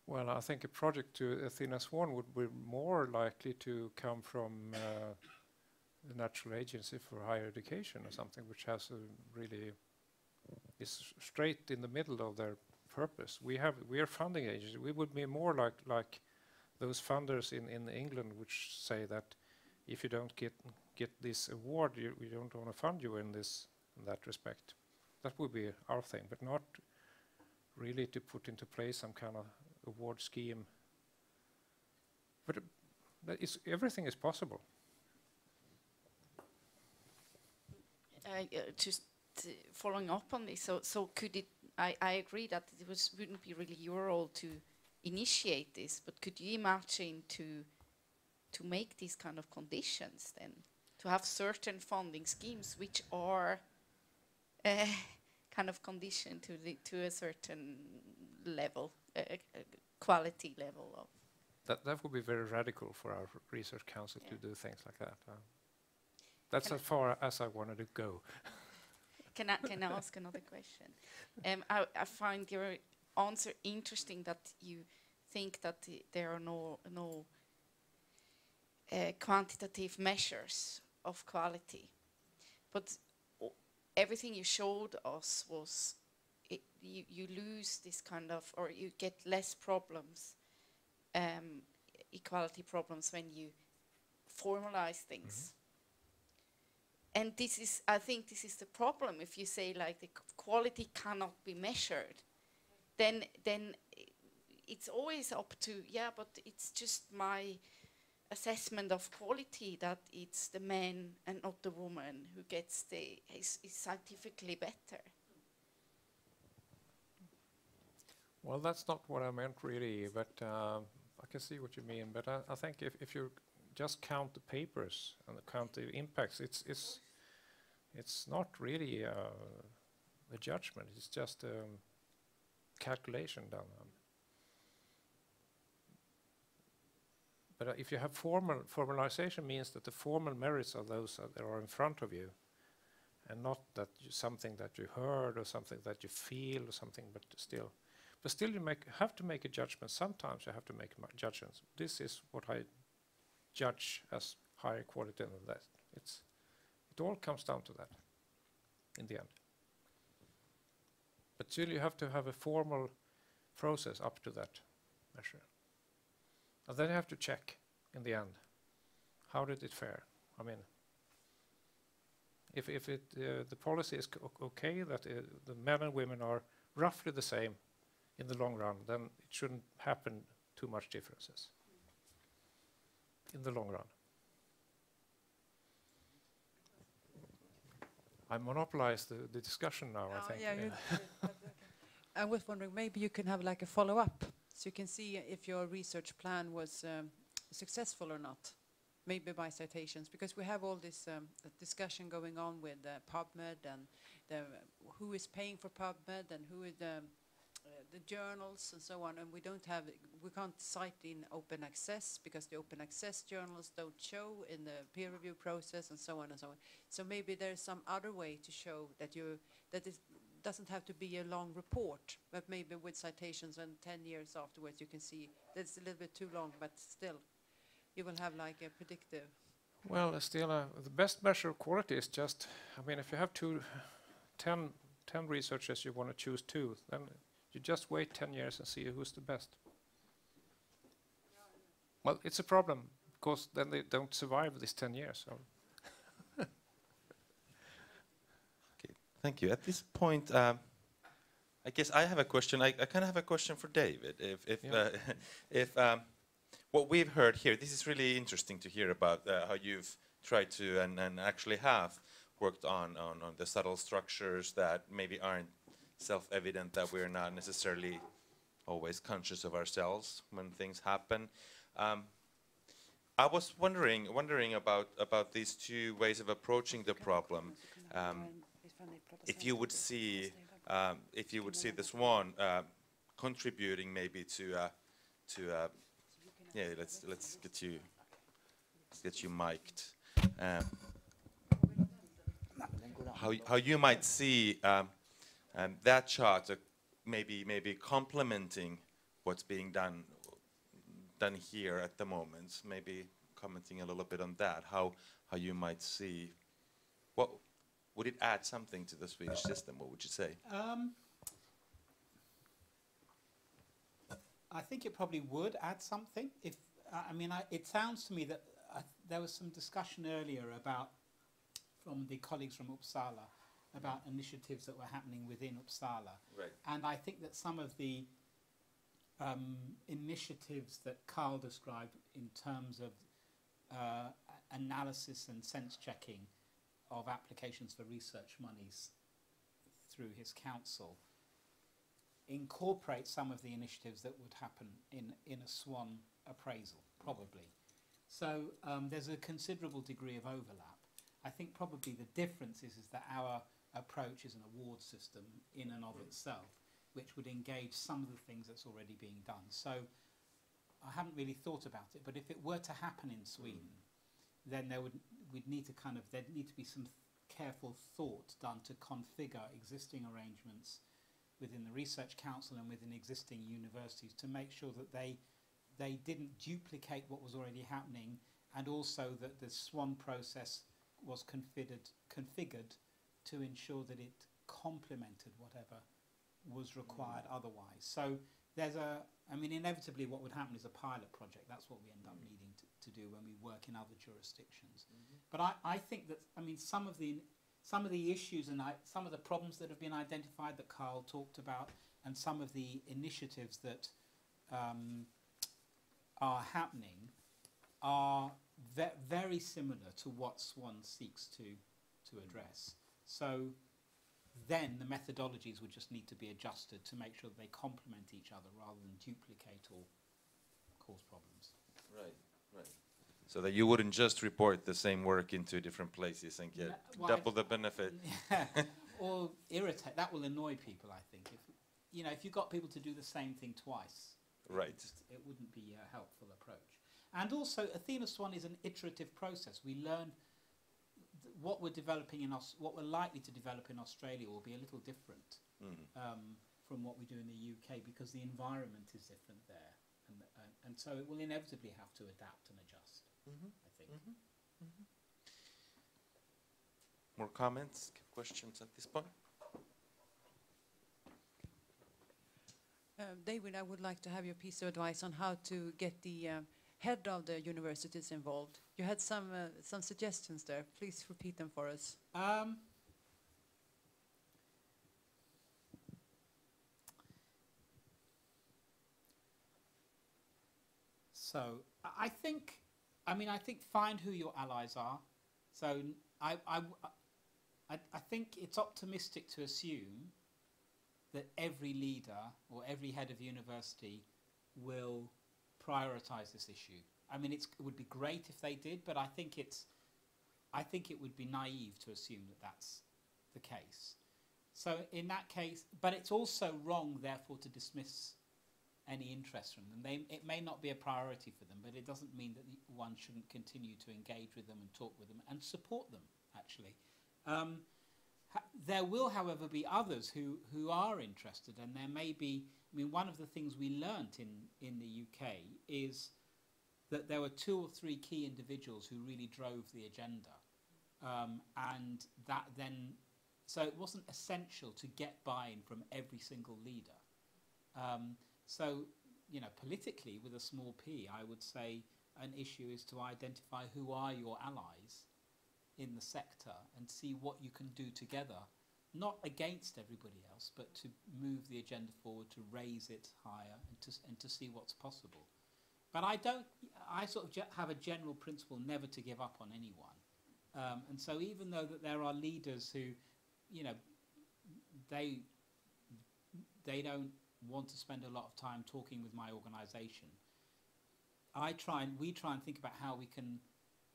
Well, I think a project to Athena Swan would be more likely to come from the National Agency for Higher Education or something, which has a really is straight in the middle of their purpose. We are funding agency. We would be more like those funders in England, which say that if you don't get this award, we don't want to fund you in that respect. That would be our thing, but not really to put into place some kind of award scheme. But everything is possible. Just following up on this, so could it? I agree that it wouldn't be really your role to initiate this, but could you imagine to make these kind of conditions then, to have certain funding schemes which are kind of conditioned to a certain level, quality level of. That would be very radical for our research council to do things like that. That's as far as I wanted to go. Can I ask another question? I find your answer interesting, that you think that there are no quantitative measures of quality, but everything you showed us was you lose this kind of, or you get less problems, equality problems, when you formalize things. Mm-hmm. And I think this is the problem. If you say like the quality cannot be measured, then it's always up to, but it's just my assessment of quality that it's the man and not the woman who gets is scientifically better. Well, that's not what I meant really, but I can see what you mean. But I think if you just count the papers and count the impacts, it's not really a a judgment. It's just calculation done. But if you have formalization means that the formal merits are those that are in front of you, and not that something that you heard or something that you feel or something. But still you have to make a judgment. Sometimes you have to make judgments. This is what I judge as higher quality than that. It all comes down to that in the end. But still you have to have a formal process up to that measure. And then you have to check in the end, how did it fare? I mean, if the policy is okay, that the men and women are roughly the same in the long run, then it shouldn't happen too much differences in the long run. I monopolized the discussion now, I think. Yeah, I was wondering, maybe you can have like a follow-up, so you can see if your research plan was successful or not, maybe by citations, because we have all this discussion going on with PubMed and who is paying for PubMed and who is the journals and so on, and we can't cite in open access because the open access journals don't show in the peer review process and so on and so on. So maybe there's some other way to show that it doesn't have to be a long report, but maybe with citations and 10 years afterwards you can see that's a little bit too long, but still you will have like a predictive. Well, still the best measure of quality is just, I mean, if you have 10 researchers, you want to choose 2, then you just wait 10 years and see who's the best. Well, it's a problem, because then they don't survive these 10 years. So. Okay, thank you. At this point, I guess I have a question. I kind of have a question for David. If what we've heard here, this is really interesting to hear about how you've tried to and actually have worked on the subtle structures that maybe aren't self-evident, that we're not necessarily always conscious of ourselves when things happen. I was wondering about these 2 ways of approaching the problem. If you would see this one contributing maybe to yeah, let's get you mic'd. How you might see that chart maybe complementing what's being done here at the moment. Maybe commenting a little bit on that. How you might see, what would it add something to the Swedish system? What would you say? I think it probably would add something. If it sounds to me that there was some discussion earlier from the colleagues from Uppsala about initiatives that were happening within Uppsala. Right. And I think that some of the initiatives that Carl described in terms of analysis and sense checking of applications for research monies through his council incorporate some of the initiatives that would happen in a SWAN appraisal, probably. So there's a considerable degree of overlap. I think probably the difference is that our approach is an award system in and of itself, which would engage some of the things that's already being done. So I haven't really thought about it, but if it were to happen in Sweden, then there'd need to be some careful thought done to configure existing arrangements within the Research Council and within existing universities to make sure that they didn't duplicate what was already happening, and also that the SWAN process was configured to ensure that it complemented whatever was required otherwise. So inevitably what would happen is a pilot project. That's what we end up needing to do when we work in other jurisdictions. But I think that, some of the issues and some of the problems that have been identified that Carl talked about, and some of the initiatives that are happening are very similar to what SWAN seeks to address. So then the methodologies would just need to be adjusted to make sure that they complement each other rather than duplicate or cause problems. Right. So that you wouldn't just report the same work into different places and get double the benefit. or irritate. That will annoy people, I think. If you got people to do the same thing twice, Right. it wouldn't be a helpful approach. And also, Athena Swan is an iterative process. We learn what we're developing what we're likely to develop in Australia will be a little different from what we do in the UK, because the environment is different there, and so it will inevitably have to adapt and adjust. I think. More comments, questions at this point? David, I would like to have your piece of advice on how to get the head of the universities involved. You had some suggestions there. Please repeat them for us. So I think find who your allies are. So I think it's optimistic to assume that every leader or every head of university will prioritize this issue. I mean, it would be great if they did, but I think it would be naive to assume that that's the case. So in that case, but it's also wrong, therefore, to dismiss any interest from them. It may not be a priority for them, but it doesn't mean that one shouldn't continue to engage with them and talk with them and support them, actually. There will, however, be others who are interested, and there may be. I mean, one of the things we learnt in the UK is that there were 2 or 3 key individuals who really drove the agenda, and that then, so it wasn't essential to get buy-in from every single leader. So, politically, with a small p, I would say an issue is to identify who are your allies in the sector and see what you can do together, not against everybody else, but to move the agenda forward, to raise it higher, and to see what's possible. But I sort of have a general principle never to give up on anyone. And so even though that there are leaders who, they don't want to spend a lot of time talking with my organisation, we try and think about how we can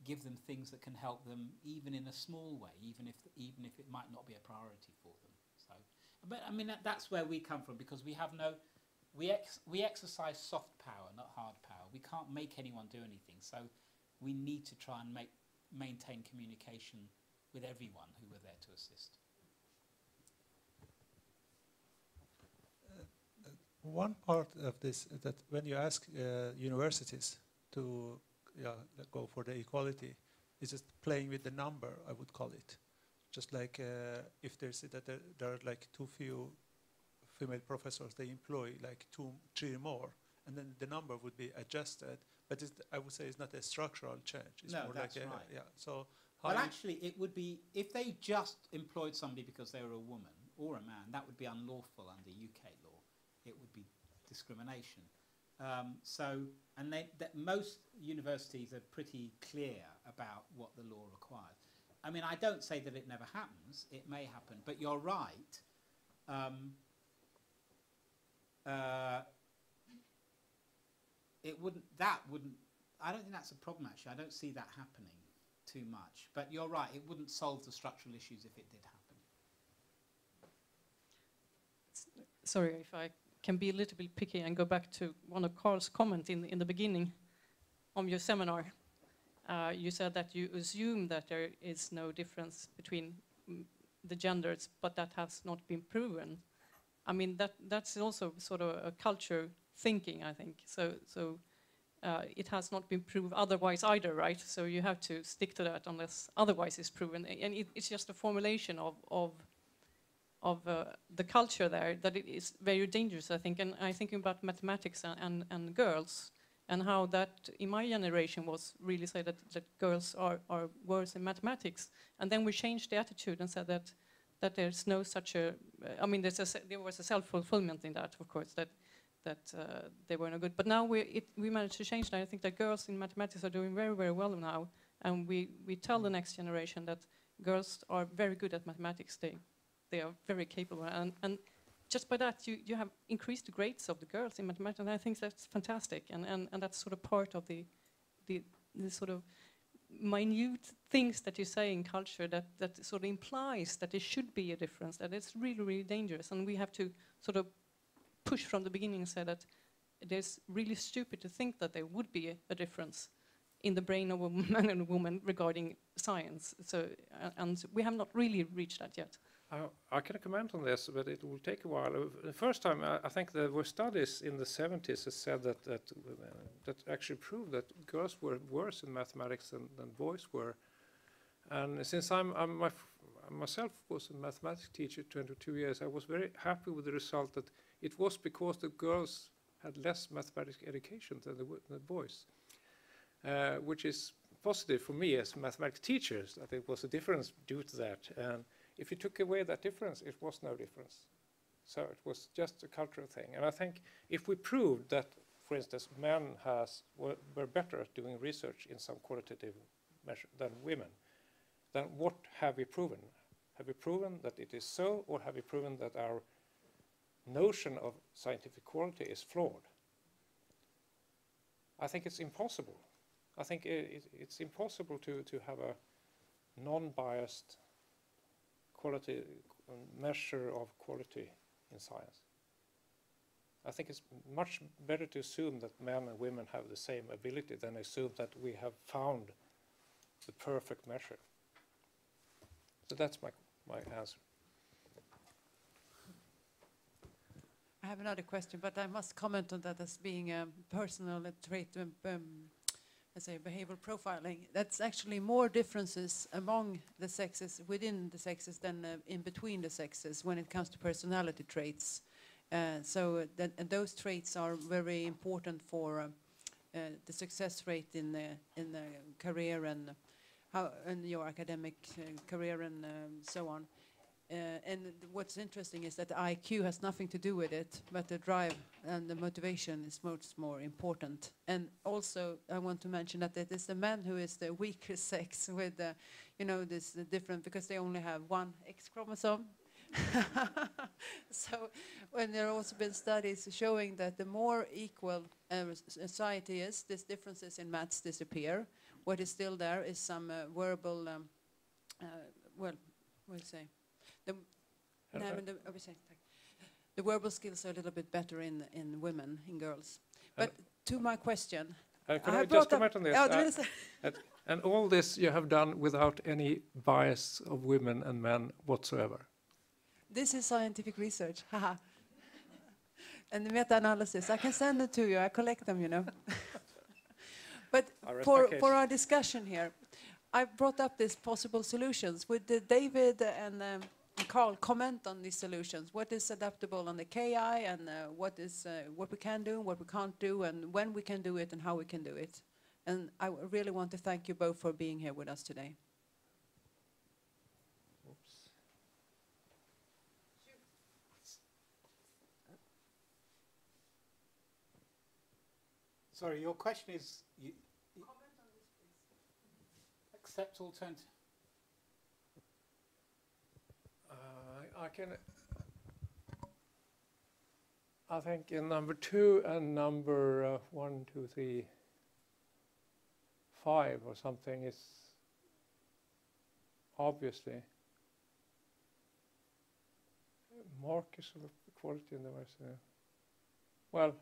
give them things that can help them, even in a small way, even if it might not be a priority for them. So, but I mean that's where we come from, because we exercise soft power, not hard power. We can't make anyone do anything, so we need to try and maintain communication with everyone who are there to assist. One part of this is that when you ask universities to go for the equality, it's just playing with the number, I would call it. Just like if there's that there are like too few female professors, they employ like 2, 3 more, and then the number would be adjusted. But I would say it's not a structural change. It's no, more that's like right. Yeah. So well, actually, it would be if they just employed somebody because they were a woman or a man. That would be unlawful under UK law. It would be discrimination. Most universities are pretty clear about what the law requires. I mean, I don't say that it never happens. It may happen, but you're right. I don't think that's a problem, actually. I don't see that happening too much. But you're right, it wouldn't solve the structural issues if it did happen. Sorry if I can be a little bit picky and go back to one of Carl's comments in the beginning of your seminar. You said that you assume that there is no difference between the genders, but that has not been proven. I mean, that's also sort of a culture thinking, I think. So it has not been proved otherwise either, right? So you have to stick to that unless otherwise is proven. And it's just a formulation of the culture there that it is very dangerous, I think. And I'm thinking about mathematics and girls, and how that in my generation was really said that girls are worse in mathematics. And then we changed the attitude and said that there's no such a, I mean, there was a self-fulfillment in that, of course, that they were no good. But now we managed to change that. I think that girls in mathematics are doing very, very well now. And we tell the next generation that girls are very good at mathematics. They are very capable. And just by that, you have increased the grades of the girls in mathematics. And I think that's fantastic. And that's sort of part of the sort of minute things that you say in culture that sort of implies that there should be a difference, that it's really, really dangerous. And we have to sort of push from the beginning and say that it is really stupid to think that there would be a difference in the brain of a man and a woman regarding science. So, and we have not really reached that yet. I can comment on this, but it will take a while. The first time, I think there were studies in the 70s that said that actually proved that girls were worse in mathematics than boys were. And since I myself was a mathematics teacher 22 years, I was very happy with the result that it was because the girls had less mathematics education than the boys, which is positive for me as mathematics teachers. I think was a difference due to that. And if you took away that difference, it was no difference. So it was just a cultural thing. And I think if we proved that, for instance, men were better at doing research in some qualitative measure than women, then what have we proven? Have we proven that it is so, or have we proven that our notion of scientific quality is flawed? I think it's impossible. I think it's impossible to have a non-biased quality measure of quality in science. I think it's much better to assume that men and women have the same ability than assume that we have found the perfect measure. So that's my answer. I have another question, but I must comment on that as being a personal trait, let's say behavioral profiling. That's actually more differences among the sexes, within the sexes, than in between the sexes when it comes to personality traits. And those traits are very important for the success rate in the career and your academic career and so on. And what's interesting is that IQ has nothing to do with it, but the drive and the motivation is much more important. And also, I want to mention that it is the man who is the weaker sex with, this different, because they only have one X chromosome. So, when there have also been studies showing that the more equal society is, these differences in maths disappear. What is still there is some verbal, what do you say? The verbal skills are a little bit better in women, in girls. But to my question, can I just comment on this? And all this you have done without any bias of women and men whatsoever. This is scientific research, haha. And the meta-analysis, I can send it to you. I collect them, But for our discussion here, I brought up these possible solutions. Would David and Carl comment on these solutions? What is adaptable on the KI, and what we can do, what we can't do, and when we can do it, and how we can do it? And I really want to thank you both for being here with us today. Oops. Sorry, your question is... Comment on this, please. Accept alternative. I think in number 2 and number 1, 2, 3, 5 or something is obviously markers of equality in the West. Well,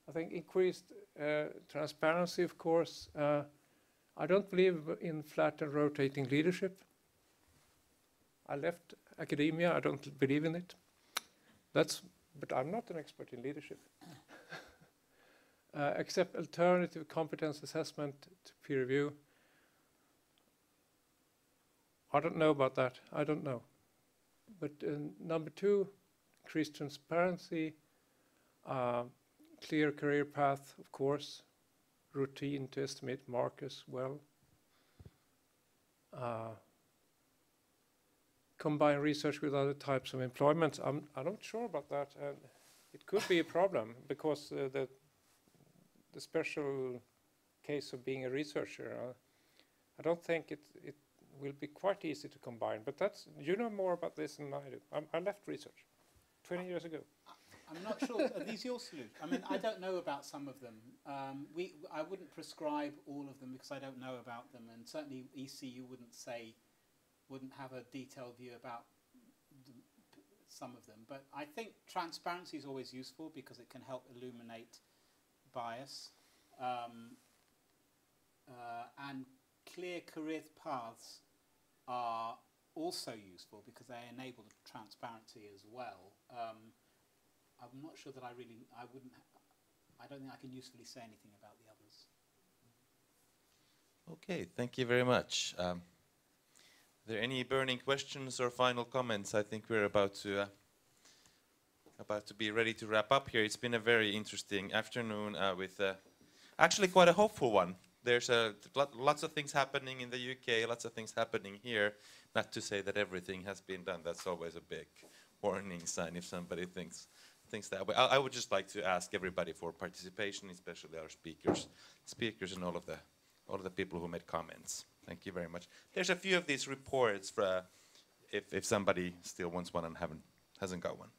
I think increased transparency, of course. I don't believe in flat and rotating leadership. I left academia. I don't believe in it. But I'm not an expert in leadership. Accept alternative competence assessment to peer review. I don't know about that. I don't know. But number 2, increased transparency, clear career path, of course, routine to estimate markers well. Combine research with other types of employment. I'm not sure about that. It could be a problem because the special case of being a researcher, I don't think it will be quite easy to combine. But you know more about this than I do. I left research 20 years ago. I'm not sure. Are these your solutions? I mean, I don't know about some of them. I wouldn't prescribe all of them because I don't know about them, and certainly ECU wouldn't have a detailed view about some of them. But I think transparency is always useful because it can help illuminate bias, and clear career paths are also useful because they enable transparency as well. I'm not sure that I don't think I can usefully say anything about the others. Okay, thank you very much. Are there any burning questions or final comments? I think we're about to be ready to wrap up here. It's been a very interesting afternoon with actually quite a hopeful one. There's lots of things happening in the UK, lots of things happening here. Not to say that everything has been done. That's always a big warning sign if somebody thinks that way. I would just like to ask everybody for participation, especially our speakers and all of the people who made comments. Thank you very much. There's a few of these reports for if somebody still wants one and hasn't got one.